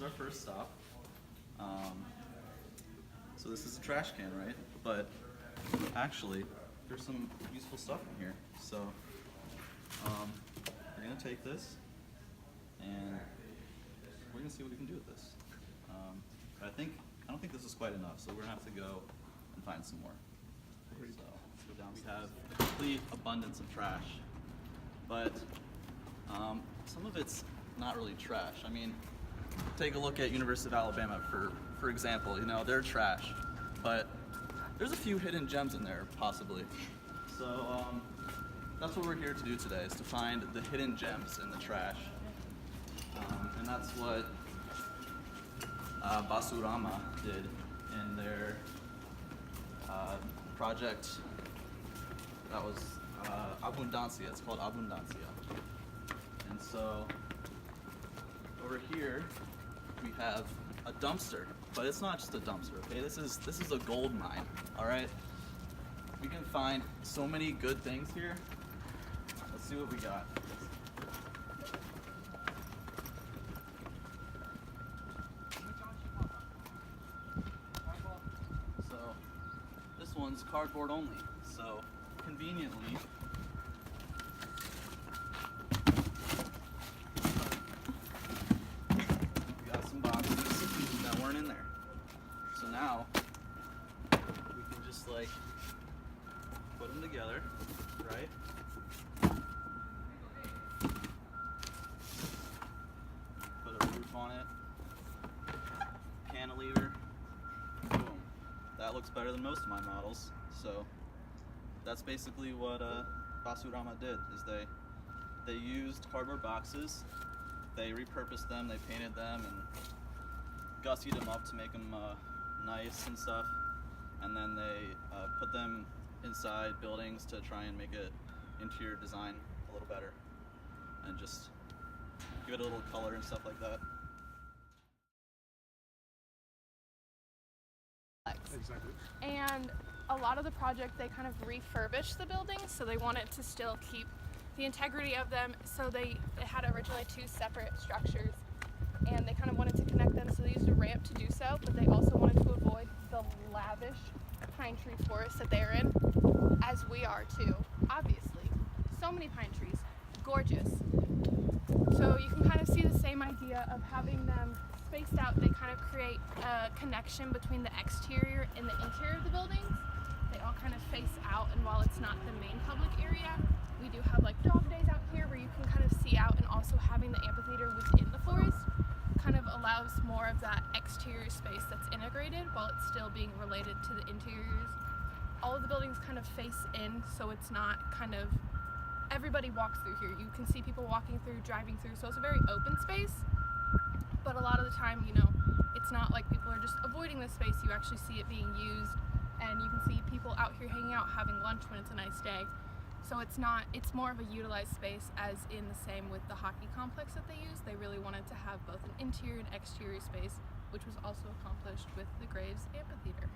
is our first stop. So this is a trash can, right? But actually, there's some useful stuff in here. So we're gonna take this and we're gonna see what we can do with this. But I don't think this is quite enough, so we're gonna have to go and find some more. So let's go down. We have a complete abundance of trash, but some of it's not really trash. I mean, take a look at University of Alabama for example. You know, they're trash, but there's a few hidden gems in there possibly. So that's what we're here to do today, is to find the hidden gems in the trash, and that's what Basurama did in their project that was Abundancia. It's called Abundancia. And so over here we have a dumpster, but it's not just a dumpster. Okay, this is a gold mine. All right, we can find so many good things here. Let's see what we got. So this one's cardboard only. So conveniently, we got some boxes that weren't in there. So now we can just like put them together, right? Put a roof on it, cantilever, boom. That looks better than most of my models. So that's basically what Basurama did, is they used cardboard boxes, they repurposed them, they painted them and gussied them up to make them nice and stuff, and then they put them inside buildings to try and make it interior design a little better and just give it a little color and stuff like that. Exactly. And a lot of the project, they kind of refurbished the buildings, so they wanted to still keep the integrity of them. So they had originally two separate structures, and they kind of wanted to connect them, so they used a ramp to do so, but they also wanted to avoid the lavish pine tree forest that they're in, as we are too, obviously. So many pine trees, gorgeous. So you can kind of see the same idea of having them spaced out. They kind of create a connection between the exterior and the interior of the buildings. They all kind of face out, and while it's not the main public area, we do have like dog days out here where you can kind of see out, and also having the amphitheater within the forest kind of allows more of that exterior space that's integrated while it's still being related to the interiors. All of the buildings kind of face in, so it's not kind of, everybody walks through here. You can see people walking through, driving through, so it's a very open space. But a lot of the time, you know, it's not like people are just avoiding this space. You actually see it being used, and you can see people out here hanging out, having lunch when it's a nice day. So it's more of a utilized space, as in the same with the hockey complex that they use. They really wanted to have both an interior and exterior space, which was also accomplished with the Graves Amphitheater.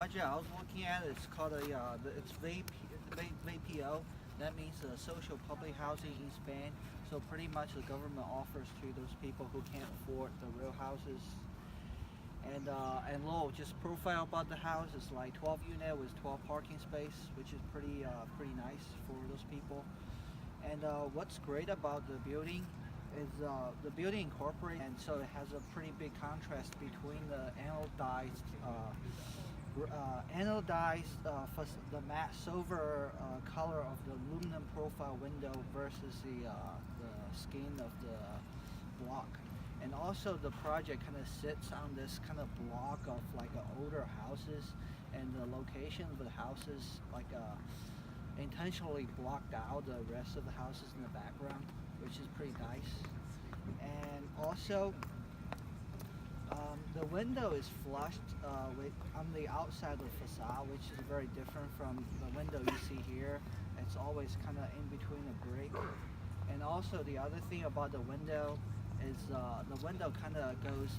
Project I was looking at, it's called it's VPO. That means social public housing in Spain. So pretty much the government offers to those people who can't afford the real houses. And low, just profile about the house is like 12 unit with 12 parking space, which is pretty nice for those people. And what's great about the building is the building incorporates, and so it has a pretty big contrast between the the matte silver color of the aluminum profile window versus the skin of the block. And also the project kind of sits on this kind of block of like older houses, and the location of the houses like intentionally blocked out the rest of the houses in the background, which is pretty nice. And also the window is flushed on the outside of the facade, which is very different from the window you see here. It's always kind of in between a brick. And also the other thing about the window is the window kind of goes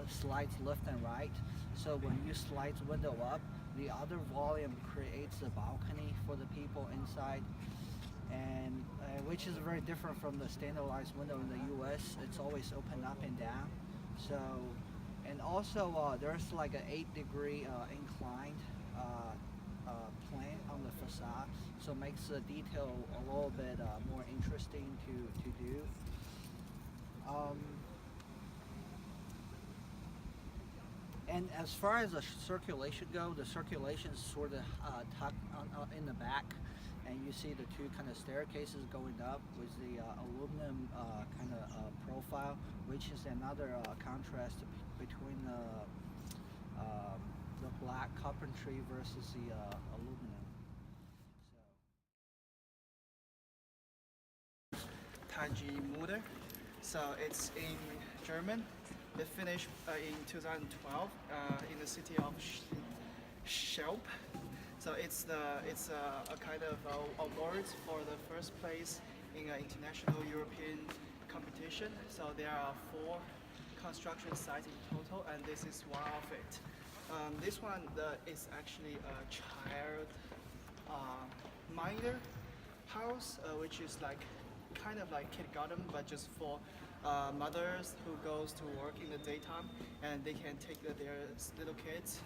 slides left and right. So when you slide the window up, the other volume creates a balcony for the people inside. and which is very different from the standardized window in the U.S. It's always open up and down. So, and also there's like an 8-degree inclined plan on the facade, so it makes the detail a little bit more interesting to do. And as far as the circulation go, the circulation is sort of tucked in the back, and you see the two kind of staircases going up with the aluminum kind of profile, which is another contrast between the black carpentry versus the aluminum. Tagesmütter. So it's in German. It finished in 2012 in the city of Selbe. So it's a kind of award for the first place in an international European competition. So there are 4 construction sites in total, and this is one of it. This one is actually a child minor house, which is like kind of like kindergarten, but just for mothers who goes to work in the daytime, and they can take their little kids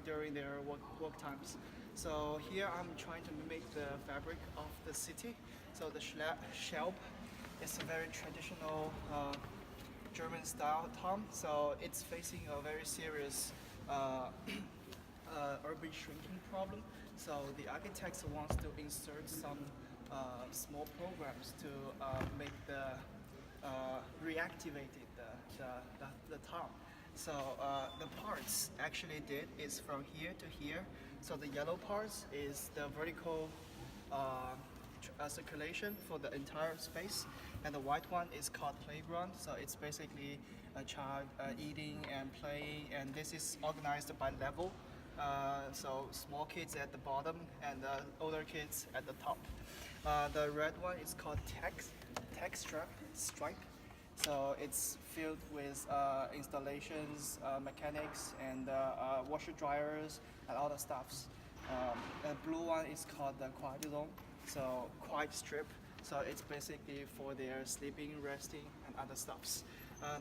during their work times. So here I'm trying to mimic the fabric of the city. So the Selbe is a very traditional German style town. So it's facing a very serious urban shrinking problem. So the architects wants to insert some small programs to make the reactivate the town. So the parts actually did is from here to here. So the yellow parts is the vertical circulation for the entire space, and the white one is called playground. So it's basically a child eating and playing, and this is organized by level. So small kids at the bottom and older kids at the top. The red one is called tech stripe. So it's filled with installations, mechanics, and washer dryers and other stuffs. The blue one is called the quiet zone, so quiet strip. So it's basically for their sleeping, resting, and other stuffs.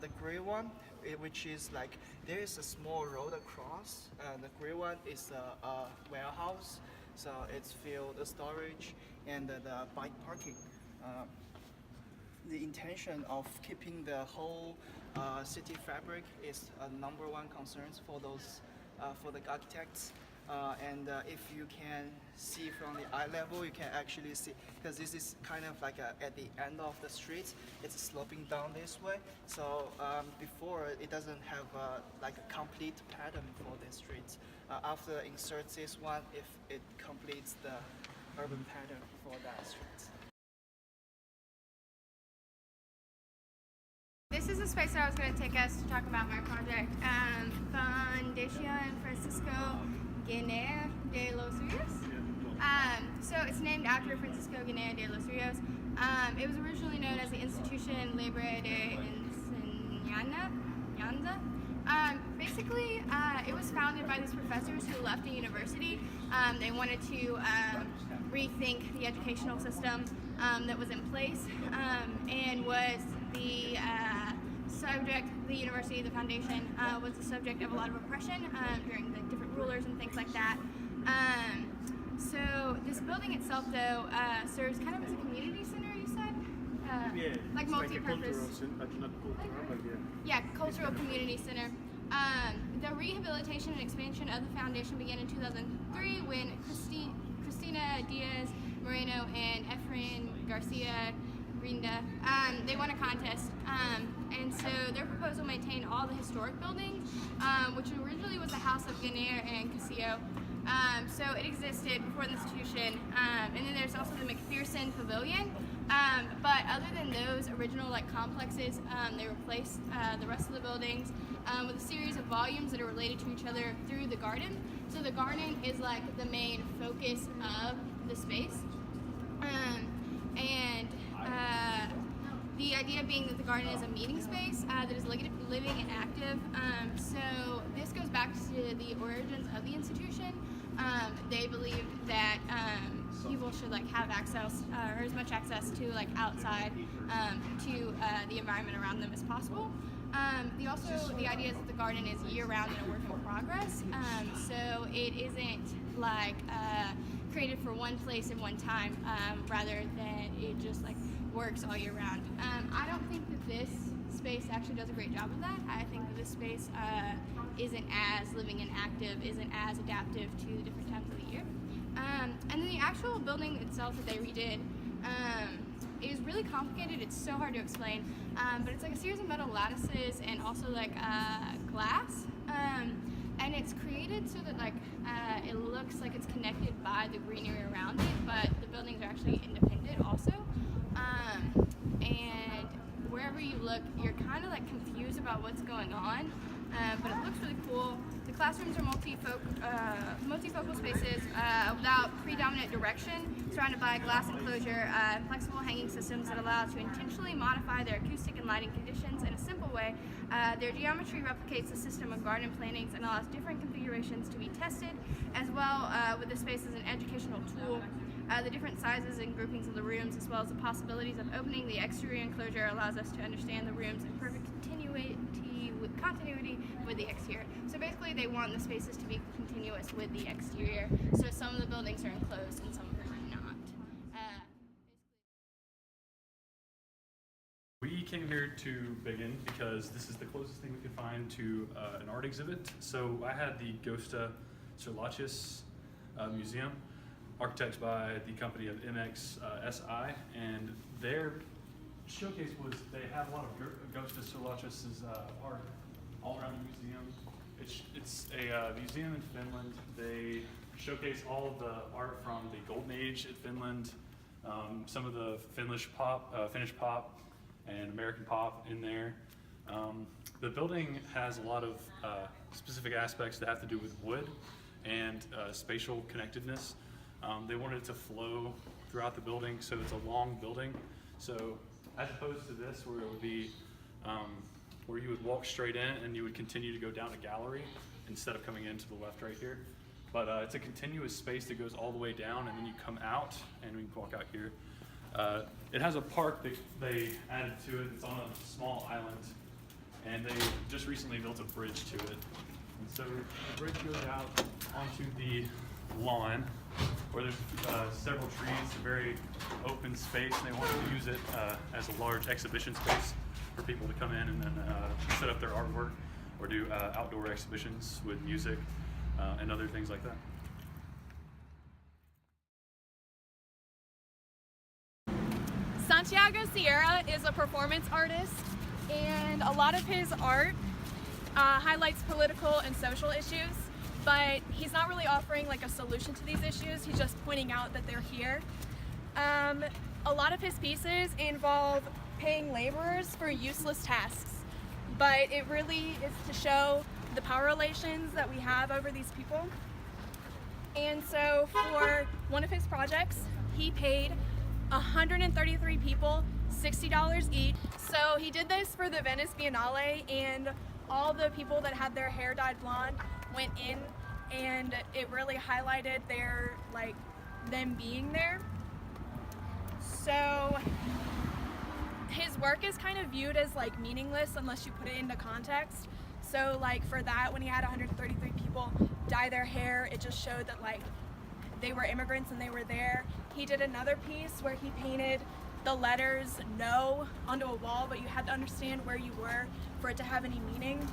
The gray one, which is like there is a small road across. The gray one is a warehouse, so it's filled the storage and the bike parking. The intention of keeping the whole city fabric is a #1 concern for those for the architects. And if you can see from the eye level, you can actually see, because this is kind of like at the end of the street, it's sloping down this way. So before it doesn't have like a complete pattern for the streets. After inserts this one, if it completes the urban pattern for that street. This is the space that I was going to take us to talk about my project, Fundación Francisco Guinea de los Ríos. So it's named after Francisco Guinea de los Ríos. It was originally known as the Institution Libre de Enseñanza. Basically, it was founded by these professors who left the university. They wanted to rethink the educational system that was in place, and was the subject, the university, the foundation, was the subject of a lot of oppression during the different rulers and things like that. So this building itself, though, serves kind of as a community center, you said? Yeah, like multi-purpose. Yeah, cultural community center. The rehabilitation and expansion of the foundation began in 2003 when Cristina Diaz Moreno and Efrain Garcia Rinda, they won a contest, and so their proposal maintained all the historic buildings, which originally was the House of Guinea and Casillo. So it existed before the institution, and then there's also the McPherson Pavillion. But other than those original complexes, they replaced the rest of the buildings with a series of volumes that are related to each other through the garden. So the garden is like the main focus of the space, and the idea being that the garden is a meeting space that is living and active. So this goes back to the origins of the institution. They believed that people people should like have access or as much access to like outside to the environment around them as possible. The idea is that the garden is year-round and a work in progress, so it isn't like created for one place and one time, rather than it just like works all year round. I don't think that this space actually does a great job of that. I think that this space isn't as living and active, isn't as adaptive to the different times of the year. And then the actual building itself that they redid is really complicated. It's so hard to explain, but it's like a series of metal lattices and also like glass. And it's created so that like it looks like it's connected by the greenery around it, but the buildings are actually independent also. And wherever you look, you're kind of like confused about what's going on, but it looks really cool. The classrooms are multifocal spaces without predominant direction, surrounded by a glass enclosure and flexible hanging systems that allow to intentionally modify their acoustic and lighting conditions in a simple way. Their geometry replicates the system of garden plantings and allows different configurations to be tested, as well with the space as an educational tool. The different sizes and groupings of the rooms, as well as the possibilities of opening the exterior enclosure, allows us to understand the rooms in perfect continuity with the exterior. So basically they want the spaces to be continuous with the exterior. So some of the buildings are enclosed and some of them are not. We came here to Biggin because this is the closest thing we could find to an art exhibit. So I had the Gösta Serlachius Museum, architects by the company of MXSI, and their showcase was they have a lot of Gösta Serlachius's art all around the museum. It's a museum in Finland. They showcase all of the art from the Golden Age in Finland, some of the Finnish pop, and American pop in there. The building has a lot of specific aspects that have to do with wood and spatial connectedness. They wanted it to flow throughout the building, so it's a long building. So as opposed to this, where it would be where you would walk straight in and you would continue to go down a gallery instead of coming in to the left right here. But it's a continuous space that goes all the way down, and then you come out, and we can walk out here. It has a park that they added to it. It's on a small island, and they just recently built a bridge to it. And so the bridge goes out onto the lawn, where there's several trees, a very open space, and they wanted to use it as a large exhibition space for people to come in and then set up their artwork or do outdoor exhibitions with music and other things like that. Santiago Sierra is a performance artist, and a lot of his art highlights political and social issues, but he's not really offering like a solution to these issues. He's just pointing out that they're here. A lot of his pieces involve paying laborers for useless tasks, but it really is to show the power relations that we have over these people. And so for one of his projects, he paid 133 people $60 each. So he did this for the Venice Biennale, and all the people that had their hair dyed blonde went in, and it really highlighted their, like, them being there. So his work is kind of viewed as like meaningless unless you put it into context. So like for that, when he had 133 people dye their hair, it just showed that like they were immigrants and they were there. He did another piece where he painted the letters no onto a wall, but you had to understand where you were for it to have any meaning.